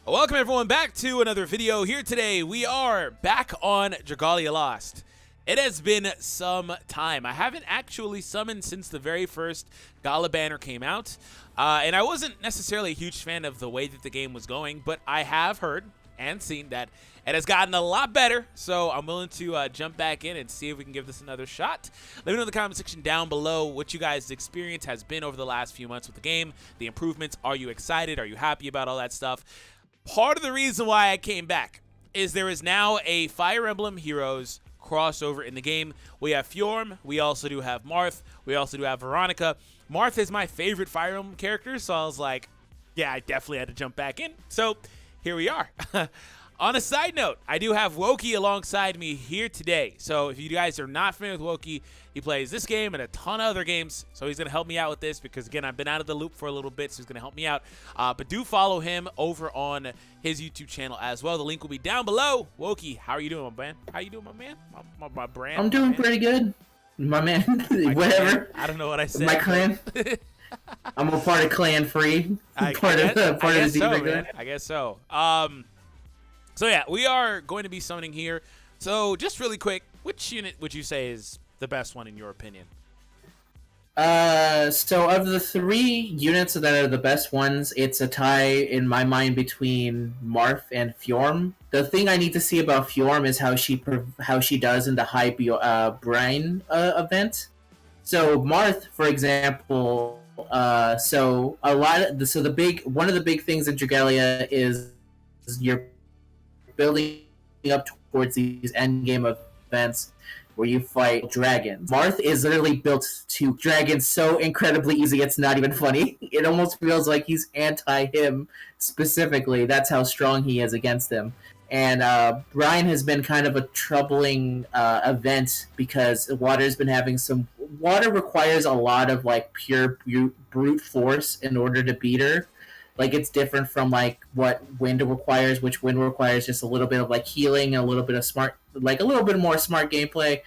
Welcome everyone back to another video. Here today we are back on Dragalia Lost. It has been some time. I haven't actually summoned since the very first Gala banner came out, and I wasn't necessarily a huge fan of the way that the game was going, but I have heard and seen that it has gotten a lot better, so I'm willing to jump back in and see if we can give this another shot. Let me know in the comment section down below what you guys' experience has been over the last few months with the game, the improvements. Are you excited? Are you happy about all that stuff? Part of the reason why I came back is there is now a Fire Emblem Heroes crossover in the game. We have Fjorm, we also do have Marth, we also do have Veronica. Marth is my favorite Fire Emblem character, so I was like, yeah, I definitely had to jump back in. So here we are. On a side note, I do have Woki alongside me here today. So if you guys are not familiar with Woki, he plays this game and a ton of other games. So he's going to help me out with this because, again, I've been out of the loop for a little bit, so he's going to help me out. But do follow him over on his YouTube channel as well. The link will be down below. Woki, how are you doing, my man? How you doing, my man? My brand? I'm doing pretty good, my man. Whatever. I don't know what I said. My clan. I'm a part of Clan Free. I guess so. So yeah, we are going to be summoning here. So just really quick, which unit would you say is the best one in your opinion? So of the three units that are the best ones, it's a tie in my mind between Marth and Fjorm. The thing I need to see about Fjorm is how she does in the high brine event. So Marth, for example, one of the big things in Dragalia is you're building up towards these endgame events where you fight dragons. Marth is literally built to dragons so incredibly easy, it's not even funny. It almost feels like he's anti-him specifically. That's how strong he is against them. And Brian has been kind of a troubling event because Water's been having some... Water requires a lot of like pure brute force in order to beat her. Like, it's different from, like, what Wind requires, which Wind requires just a little bit of, like, healing and a little bit of a little bit more smart gameplay.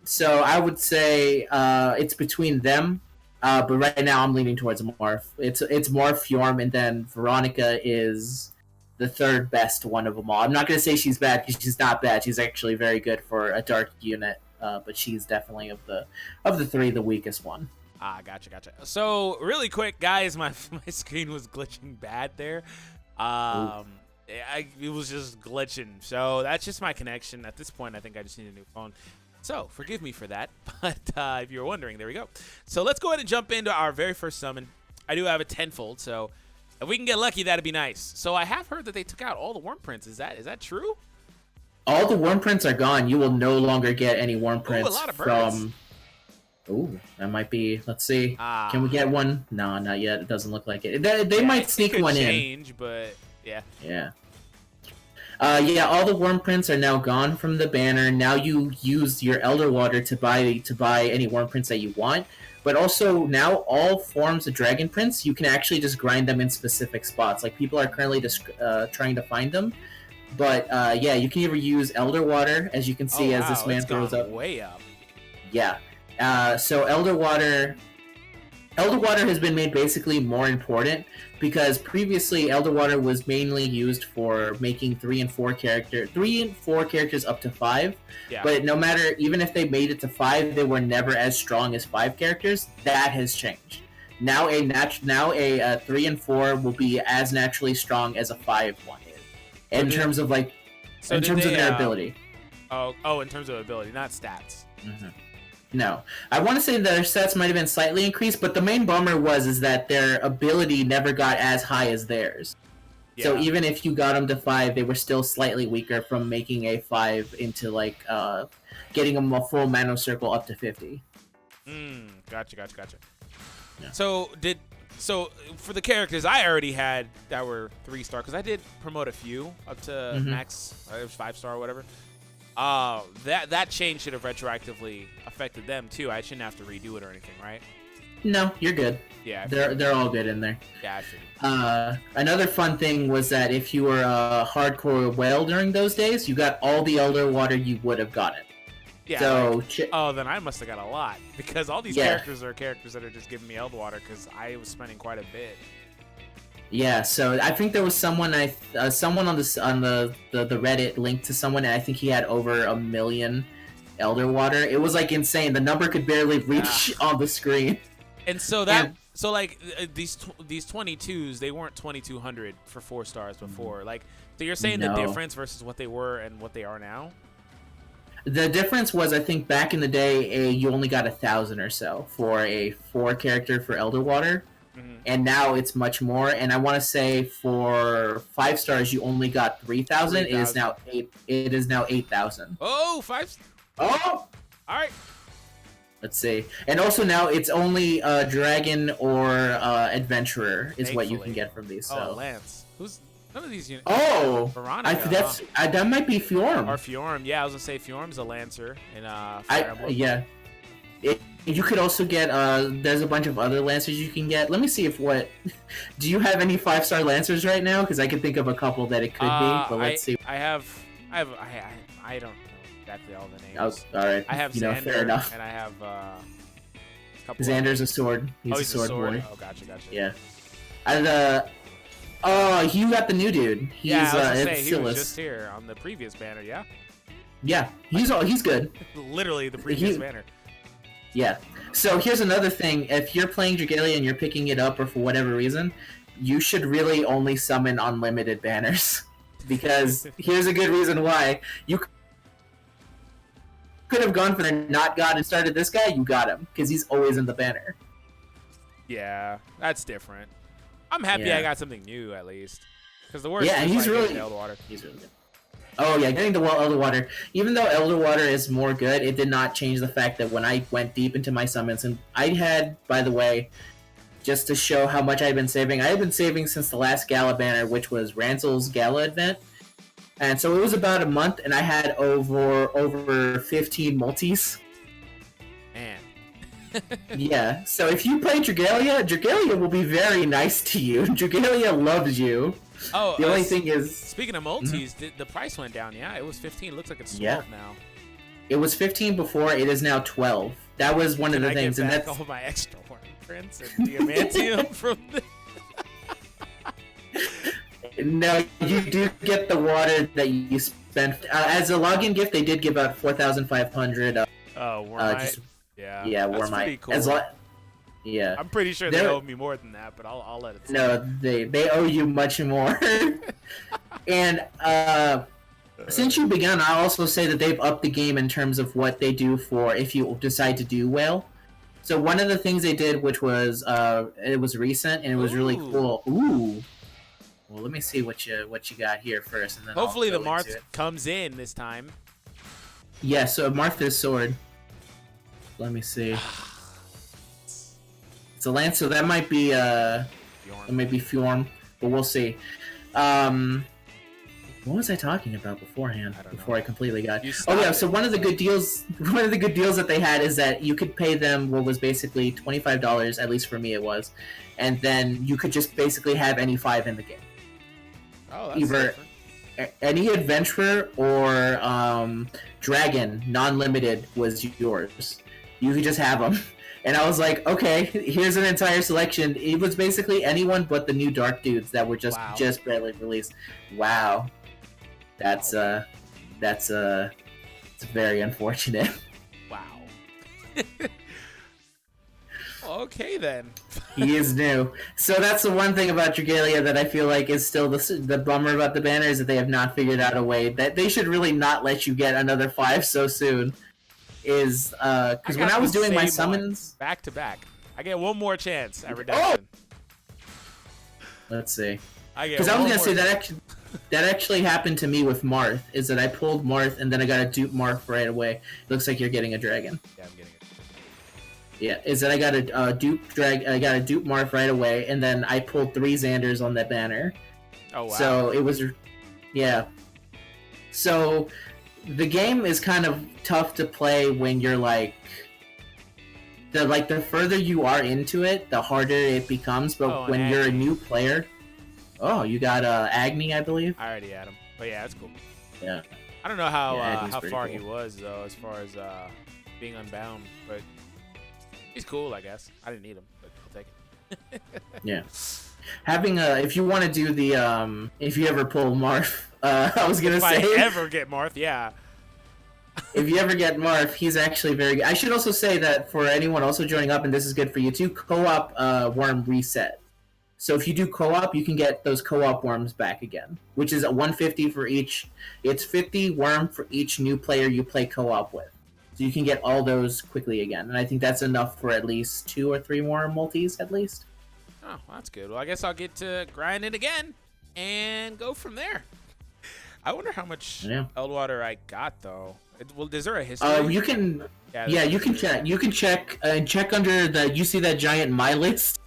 So I would say it's between them, but right now I'm leaning towards Marth. It's Marth, Fjorm, and then Veronica is the third best one of them all. I'm not going to say she's bad, because she's not bad. She's actually very good for a dark unit, but she's definitely, of the three, the weakest one. Gotcha. So, really quick, guys, my screen was glitching bad there. It was just glitching. So, that's just my connection. At this point, I think I just need a new phone. So, forgive me for that. But if you were wondering, there we go. So, let's go ahead and jump into our very first summon. I do have a tenfold, so if we can get lucky, that'd be nice. So, I have heard that they took out all the worm prints. Is that true? All the worm prints are gone. You will no longer get any worm prints a lot of birds. from... Ooh, that might be... Let's see. Can we get one? No, not yet. It doesn't look like it. They might sneak one change, but yeah. Yeah. All the worm prints are now gone from the banner. Now you use your Elder Water to buy any worm prints that you want. But also, now all forms of dragon prints, you can actually just grind them in specific spots. Like, people are currently just trying to find them. But, you can either use Elder Water, as you can see as this man throws up. Way up. Yeah. So Elder Water has been made basically more important because previously Elder Water was mainly used for making 3 and 4 characters up to 5. Yeah. But no matter, even if they made it to 5, they were never as strong as 5 characters. That has changed. Now a 3 and 4 will be as naturally strong as a 5 one is. In terms of their ability. In terms of ability, not stats. Mm-hmm. No. I want to say that their stats might have been slightly increased, but the main bummer is that their ability never got as high as theirs. Yeah. So even if you got them to 5, they were still slightly weaker from making a 5 into, like, getting them a full Mano Circle up to 50. Gotcha. Yeah. So for the characters I already had that were 3-star, because I did promote a few up to max, 5-star or whatever. That change should have retroactively affected them too. I shouldn't have to redo it or anything, right? No, you're good. Yeah, they're all good in there. Yeah, I figured. Another fun thing was that if you were a hardcore whale during those days, you got all the Elder Water you would have gotten. Yeah. So, then I must have got a lot because all these characters are characters that are just giving me Elder Water because I was spending quite a bit. Yeah, so I think there was someone someone on the Reddit linked to someone, and I think he had over 1 million Elder Water. It was like insane. The number could barely reach on the screen. And so that so like these 22s, they weren't 2200 for 4 stars before. Like, so you're saying the difference versus what they were and what they are now? The difference was, I think back in the day, you only got 1,000 or so for a 4 character for Elder Water. And now it's much more. And I want to say for 5 stars, you only got 3,000. It is now 8. It is now 8,000. Oh, 5. Oh, all right. Let's see. And also now it's only Dragon or Adventurer is what you can get from these. So. Oh, Lance. Who's none of these units? Oh, Veronica. That might be Fjorm. Or Fjorm. Yeah, I was gonna say Fjorm's a Lancer in Fire Emblem. Yeah. You could also get, there's a bunch of other Lancers you can get. Let me see if do you have any 5-star Lancers right now? Because I can think of a couple that it could be, but let's see. I don't know exactly all the names. Oh, all right. I have Xander, fair enough. and I have a couple Xander's a sword. He's a sword boy. Oh, gotcha. Yeah. You got the new dude. He's, yeah, I was gonna say, he Silas. was just here on the previous banner, yeah? Yeah, he's good. Literally the previous banner. Yeah. So here's another thing. If you're playing Dragalia and you're picking it up, or for whatever reason, you should really only summon unlimited banners. Because here's a good reason why. You could have gone for the not god and started this guy, you got him. Because he's always in the banner. Yeah, that's different. I'm happy I got something new, at least. Because the worst and he's really Elder Water. He's really good. Oh yeah, getting the Elder Water. Even though Elder Water is more good, it did not change the fact that when I went deep into my summons, and I had, by the way, just to show how much I've been saving, I have been saving since the last Gala banner, which was Ransel's Gala event. And so it was about a month, and I had over 15 multis. Man. Yeah, so if you play Dragalia will be very nice to you. Dragalia loves you. Oh, the only thing is, speaking of multis, the price went down. Yeah, it was 15. It looks like it's 12 now. It was 15 before. It is now 12. That was one of the things. Can I and get back all my extra horn prints and diamantium from the... No, you do get the water that you spent. As a login gift, they did give out 4,500. Wormite. Yeah, Wormite. Pretty cool. Yeah. I'm pretty sure they owe me more than that, but I'll let it slide. No, they owe you much more. And since you began, I'll also say that they've upped the game in terms of what they do for if you decide to do well. So one of the things they did, which was it was recent and it was really cool. Ooh. Well, let me see what you got here first, and then hopefully the Marth comes in this time. Yeah, so Martha's sword. Let me see. It's a lance, so that might be Fjorm, but we'll see. What was I talking about beforehand? Before I completely got. Oh yeah, so one of the good deals that they had is that you could pay them what was basically $25, at least for me it was, and then you could just basically have any 5 in the game. Oh, that's either different. Any adventurer or dragon, non-limited, was yours. You could just have them. And I was like, okay, here's an entire selection. It was basically anyone but the new Dark Dudes that were just barely released. Wow. That's very unfortunate. Wow. Okay then. He is new. So that's the one thing about Dragalia that I feel like is still the bummer about the banner, is that they have not figured out a way that they should really not let you get another 5 so soon. Is because when I was doing my summons back to back, I get one more chance at redemption. Let's see. Because I was gonna say that actually happened to me with Marth. Is that I pulled Marth and then I got a dupe Marth right away. Looks like you're getting a dragon. Yeah, I'm getting it. Yeah, is that I got a dupe Marth right away, and then I pulled 3 Xanders on that banner. Oh wow! So it was, yeah. So the game is kind of tough to play when you're the further you are into it, the harder it becomes. But when you're a new player, you got Agni, I believe. I already had him, but yeah, that's cool. Yeah. I don't know how far he was though, as far as being unbound, but he's cool, I guess. I didn't need him, but I'll take it. Yeah. Having a, if you want to do the, if you ever pull Marth, I was gonna If say, I ever get Marth, yeah. if you ever get Marth, he's actually very good. I should also say that for anyone also joining up, and this is good for you too, co-op worm reset. So if you do co-op, you can get those co-op worms back again, which is 150 for each. It's 50 worm for each new player you play co-op with. So you can get all those quickly again, and I think that's enough for at least 2 or 3 more multis at least. Oh, well, that's good. Well, I guess I'll get to grind it again and go from there. I wonder how much Eldwater I got though. Well, is there a history? You can. Yeah, you can check. You can check. Check under the. You see that giant my list?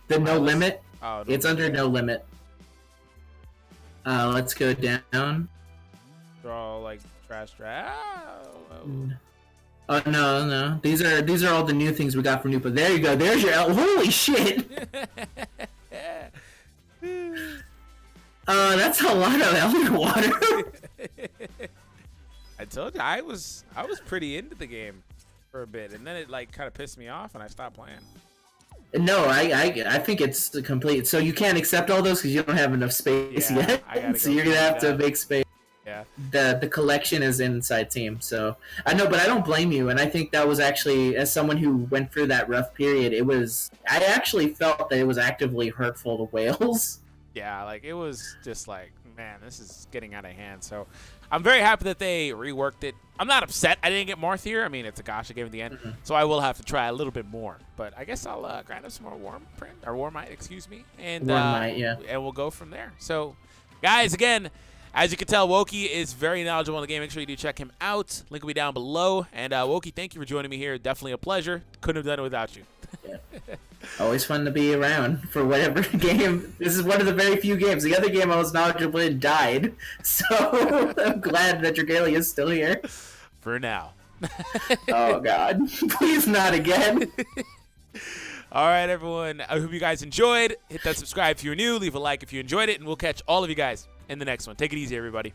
The no limit. Oh, it's under no limit. Let's go down. Draw like trash. Oh no. These are all the new things we got from Nupa. There you go. There's your holy shit. That's a lot of Elder Water. I told you I was pretty into the game for a bit, and then it like kind of pissed me off, and I stopped playing. No, I think it's complete. So you can't accept all those because you don't have enough space yet. So you're gonna have to make space. Yeah. The collection is inside team. So I know, but I don't blame you. And I think that was actually, as someone who went through that rough period, I actually felt that it was actively hurtful to whales. Yeah, like it was just like, man, this is getting out of hand. So I'm very happy that they reworked it. I'm not upset I didn't get Marth here. I mean, it's a Gacha game at the end, so I will have to try a little bit more. But I guess I'll grind up some more Wormite, excuse me, and Wormite, yeah, and we'll go from there. So, guys, again, as you can tell, Wokey is very knowledgeable in the game. Make sure you do check him out. Link will be down below. And Wokey, thank you for joining me here. Definitely a pleasure. Couldn't have done it without you. Yeah. Always fun to be around for whatever game. This is one of the very few games. The other game I was knowledgeable in died. So I'm glad that Dragalia is still here. For now. Oh, God. Please not again. All right, everyone. I hope you guys enjoyed. Hit that subscribe if you're new. Leave a like if you enjoyed it. And we'll catch all of you guys in the next one. Take it easy, everybody.